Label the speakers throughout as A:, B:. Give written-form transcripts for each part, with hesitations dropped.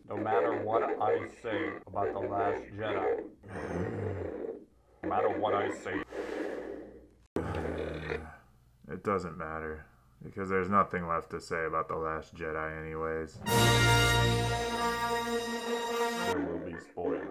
A: No matter what I say about The Last Jedi, no matter what I say.
B: It doesn't matter, because there's nothing left to say about The Last Jedi anyways.
A: There will be spoilers.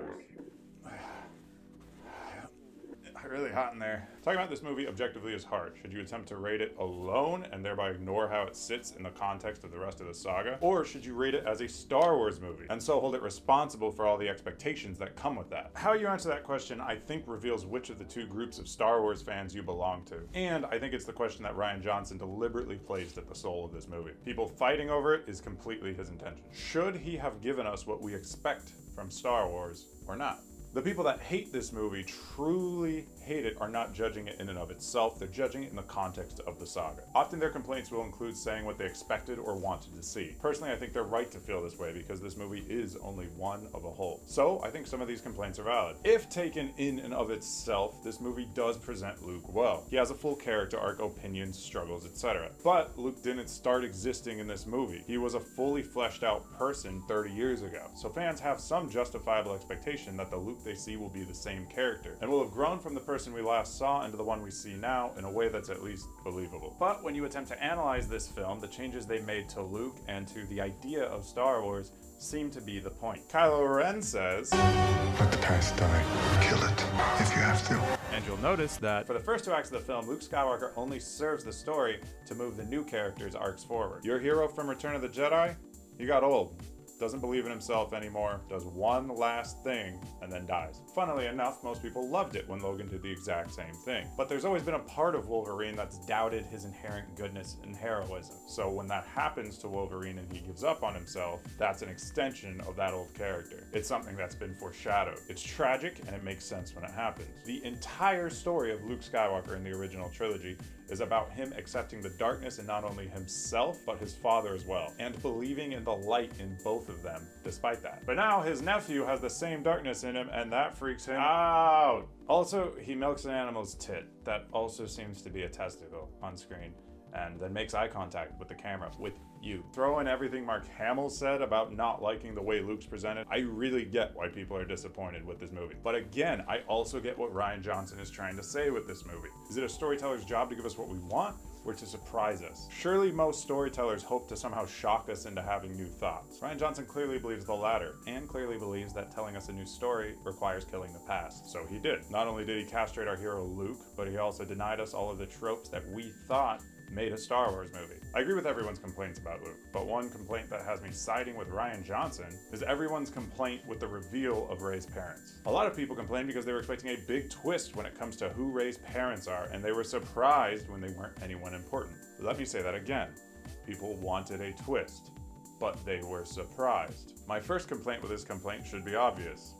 C: Really hot in there. Talking about this movie objectively is hard. Should you attempt to rate it alone and thereby ignore how it sits in the context of the rest of the saga? Or should you rate it as a Star Wars movie and so hold it responsible for all the expectations that come with that? How you answer that question, I think, reveals which of the two groups of Star Wars fans you belong to. And I think it's the question that Rian Johnson deliberately placed at the soul of this movie. People fighting over it is completely his intention. Should he have given us what we expect from Star Wars or not? The people that hate this movie, truly hate it, are not judging it in and of itself, they're judging it in the context of the saga. Often their complaints will include saying what they expected or wanted to see. Personally, I think they're right to feel this way because this movie is only one of a whole. So I think some of these complaints are valid. If taken in and of itself, this movie does present Luke well. He has a full character arc, opinions, struggles, etc. But Luke didn't start existing in this movie. He was a fully fleshed out person 30 years ago. So fans have some justifiable expectation that the Luke they see will be the same character, and will have grown from the person we last saw into the one we see now in a way that's at least believable. But when you attempt to analyze this film, the changes they made to Luke and to the idea of Star Wars seem to be the point. Kylo Ren says,
D: "Let the past die. Kill it if you have to."
C: And you'll notice that for the first two acts of the film, Luke Skywalker only serves the story to move the new characters' arcs forward. Your hero from Return of the Jedi, he got old. Doesn't believe in himself anymore, does one last thing, and then dies. Funnily enough, most people loved it when Logan did the exact same thing. But there's always been a part of Wolverine that's doubted his inherent goodness and heroism. So when that happens to Wolverine and he gives up on himself, that's an extension of that old character. It's something that's been foreshadowed. It's tragic, and it makes sense when it happens. The entire story of Luke Skywalker in the original trilogy is about him accepting the darkness in not only himself, but his father as well, and believing in the light in both of them, despite that. But now his nephew has the same darkness in him, and that freaks him out. Also, he milks an animal's tit. That also seems to be a testicle on screen, and then makes eye contact with the camera, with you. Throw in everything Mark Hamill said about not liking the way Luke's presented. I really get why people are disappointed with this movie. But again, I also get what Rian Johnson is trying to say with this movie. Is it a storyteller's job to give us what we want, or to surprise us? Surely most storytellers hope to somehow shock us into having new thoughts. Rian Johnson clearly believes the latter, and clearly believes that telling us a new story requires killing the past. So he did. Not only did he castrate our hero Luke, but he also denied us all of the tropes that we thought made a Star Wars movie. I agree with everyone's complaints about Luke, but one complaint that has me siding with Rian Johnson is everyone's complaint with the reveal of Rey's parents. A lot of people complain because they were expecting a big twist when it comes to who Rey's parents are, and they were surprised when they weren't anyone important. Let me say that again. People wanted a twist, but they were surprised. My first complaint with this complaint should be obvious.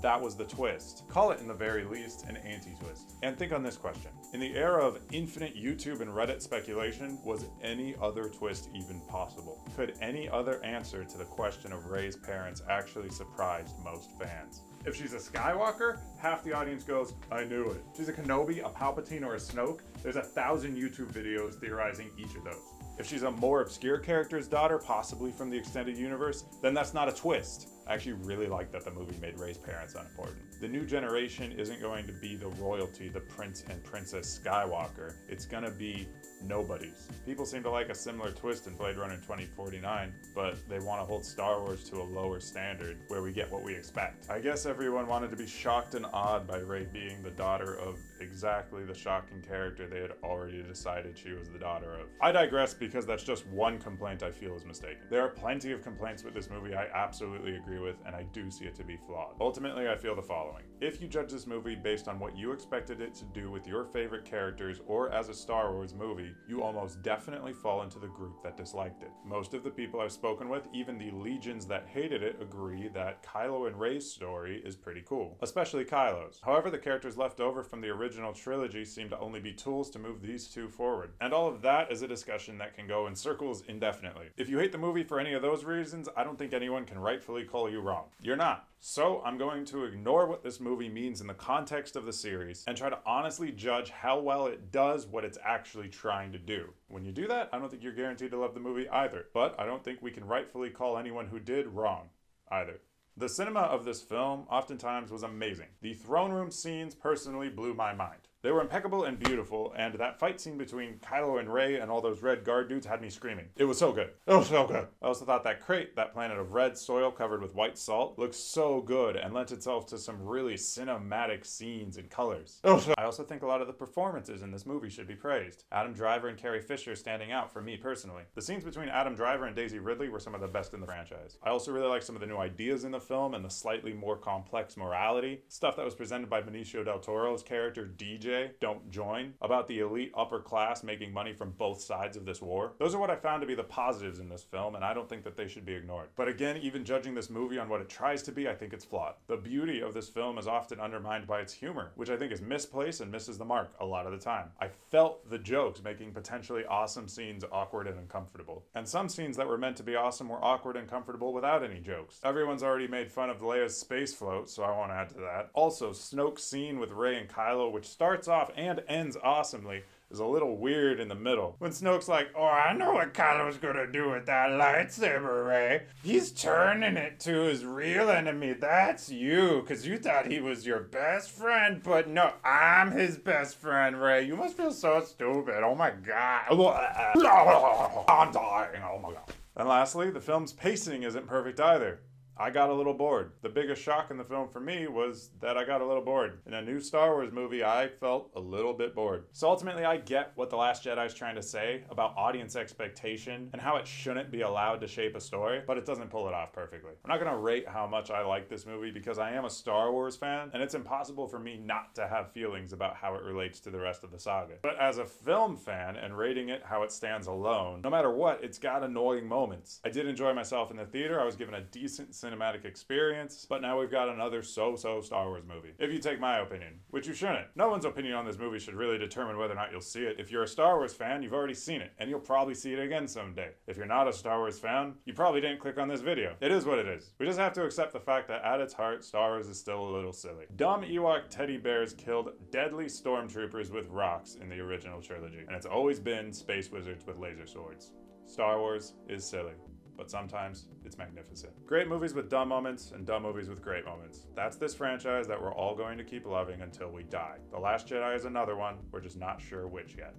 C: That was the twist. Call it, in the very least, an anti-twist. And think on this question. In the era of infinite YouTube and Reddit speculation, was any other twist even possible? Could any other answer to the question of Rey's parents actually surprise most fans? If she's a Skywalker, half the audience goes, I knew it. If she's a Kenobi, a Palpatine, or a Snoke, there's 1,000 YouTube videos theorizing each of those. If she's a more obscure character's daughter, possibly from the extended universe, then that's not a twist. I actually really like that the movie made Rey's parents unimportant. The new generation isn't going to be the royalty, the Prince and Princess Skywalker. It's gonna be nobodies. People seem to like a similar twist in Blade Runner 2049, but they want to hold Star Wars to a lower standard where we get what we expect. I guess everyone wanted to be shocked and awed by Rey being the daughter of exactly the shocking character they had already decided she was the daughter of. I digress because that's just one complaint I feel is mistaken. There are plenty of complaints with this movie I absolutely agree with, and I do see it to be flawed. Ultimately, I feel the following. If you judge this movie based on what you expected it to do with your favorite characters or as a Star Wars movie, you almost definitely fall into the group that disliked it. Most of the people I've spoken with, even the legions that hated it, agree that Kylo and Rey's story is pretty cool, especially Kylo's. However, the characters left over from the original trilogy seem to only be tools to move these two forward. And all of that is a discussion that can go in circles indefinitely. If you hate the movie for any of those reasons, I don't think anyone can rightfully call you wrong. You're not. So I'm going to ignore what this movie means in the context of the series and try to honestly judge how well it does what it's actually trying to do. When you do that, I don't think you're guaranteed to love the movie either. But I don't think we can rightfully call anyone who did wrong either. The cinema of this film oftentimes was amazing. The throne room scenes personally blew my mind. They were impeccable and beautiful, and that fight scene between Kylo and Rey and all those red guard dudes had me screaming. It was so good. It was so good. I also thought that crate, that planet of red soil covered with white salt, looked so good and lent itself to some really cinematic scenes and colors. I also think a lot of the performances in this movie should be praised. Adam Driver and Carrie Fisher standing out for me personally. The scenes between Adam Driver and Daisy Ridley were some of the best in the franchise. I also really like some of the new ideas in the film and the slightly more complex morality. Stuff that was presented by Benicio del Toro's character DJ, Don't Join, about the elite upper class making money from both sides of this war. Those are what I found to be the positives in this film, and I don't think that they should be ignored. But again, even judging this movie on what it tries to be, I think it's flawed. The beauty of this film is often undermined by its humor, which I think is misplaced and misses the mark a lot of the time. I felt the jokes making potentially awesome scenes awkward and uncomfortable. And some scenes that were meant to be awesome were awkward and comfortable without any jokes. Everyone's already made fun of Leia's space float, so I won't add to that. Also, Snoke's scene with Rey and Kylo, which starts off and ends awesomely, is a little weird in the middle. When Snoke's like, oh, I know what Kylo's gonna do with that lightsaber, Rey. He's turning it to his real enemy. That's you, because you thought he was your best friend, but no, I'm his best friend, Rey. You must feel so stupid. Oh my god. I'm dying. Oh my god. And lastly, the film's pacing isn't perfect either. I got a little bored. The biggest shock in the film for me was that I got a little bored. In a new Star Wars movie, I felt a little bit bored. So ultimately, I get what The Last Jedi is trying to say about audience expectation and how it shouldn't be allowed to shape a story, but it doesn't pull it off perfectly. I'm not gonna rate how much I like this movie because I am a Star Wars fan, and it's impossible for me not to have feelings about how it relates to the rest of the saga. But as a film fan and rating it how it stands alone, no matter what, it's got annoying moments. I did enjoy myself in the theater. I was given a decent cinematic experience, but now we've got another so-so Star Wars movie. If you take my opinion, which you shouldn't. No one's opinion on this movie should really determine whether or not you'll see it. If you're a Star Wars fan, you've already seen it, and you'll probably see it again someday. If you're not a Star Wars fan, you probably didn't click on this video. It is what it is. We just have to accept the fact that at its heart, Star Wars is still a little silly. Dumb Ewok teddy bears killed deadly stormtroopers with rocks in the original trilogy, and it's always been space wizards with laser swords. Star Wars is silly, but sometimes it's magnificent. Great movies with dumb moments and dumb movies with great moments. That's this franchise that we're all going to keep loving until we die. The Last Jedi is another one. We're just not sure which yet.